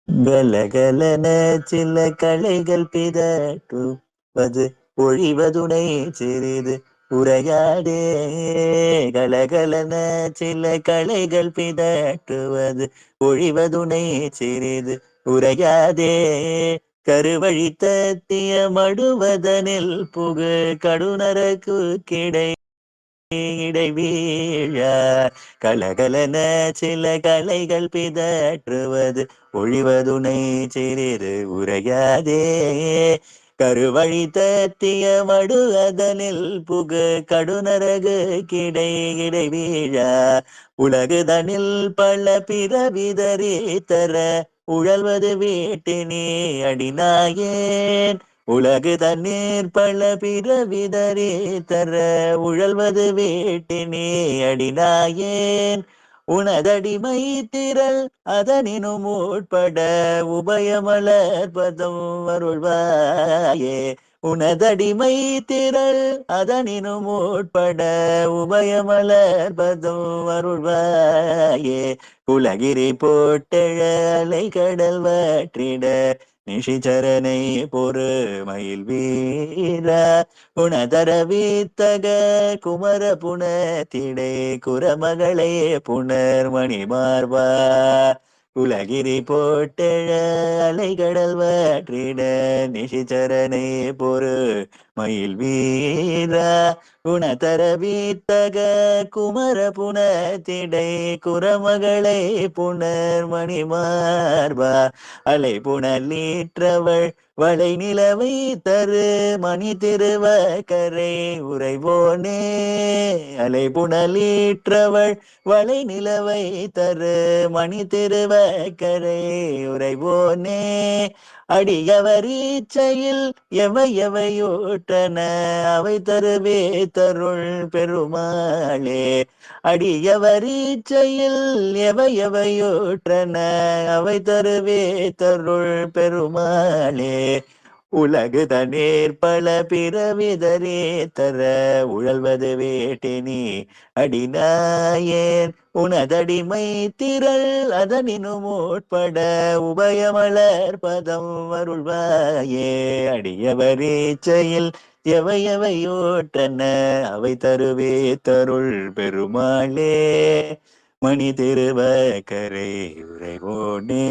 கலகலன சில கலைகள் பிதற்றுவது ஒழிவதுனை சிறிது உரையாடே. கலகலன சில கலைகள் பிதற்றுவது ஒழிவதுனை சிறிது உரையாதே. கருவழி தத்திய மடுவதனில் புகு கடுநரகு கிடை வீழ. கலகலன சில கலைகள் பிதற்றுவது ஒழிவதுனை சிறிது உரையாதே. கருவழி தத்திய மடு அதனில் புகு கடுநரகு கிடை வீழ. உலகுதனில் பல பிறவிதறி தர உழல்வது வீட்டினே அடிநாயேன். உலகு தண்ணீர் பல பிறவிதறி தர உழல்வது வீட்டினே அடிநாயேன். உனதடிமை திரள் அதனினும் உட்பட உபயமலர்பதம் அருள்வாயே. உனதடிமை திரள் அதனினும் உட்பட உபயமலர்பதம் அருள்வாயே. குலகிரி போட்டெழ அலை கடல் வற்றிட நிஷிச்சரனை பொறு மயில் வீர. உணதர வீத்தக குமர புனத்திடை குரமகளே புனர்மணி மார்பா. உலகிரி போட்டெழ அலைகடல் வற்றிட நிஷிச்சரனை பொறு மயில் வீர. குணதர வீத்தக குமர புனத்திடை குரமகளை புனர்மணி மார்பா. அலை புனலீற்றவள் வளை நிலவை தரு மணி திருவக்கரை உறைவோனே. அலை புனலீற்றவள் வளை நிலவை தரு மணி திருவக்கரை உறைவோனே. அடியவர் இச்சையில் எவை எவையூற்றன அவை தருவே தருள் பெருமாளே. அடியவர் இச்சையில் எவை எவையூற்றன அவை தருவே தருள் பெருமாளே. உலகு தண்ணீர் பல பிறவிதரே தர உழல்வது வேட்டினி அடிநாயேன். உனதடிமை திரள் அதனினும் உட்பட உபயமலர் பதம் அருள்வாயே. அடியவரேச்சையில் எவை எவையோற்றன அவை தருவே தருள் பெருமாளே. மணி திருவக்கரை உறைவோனே.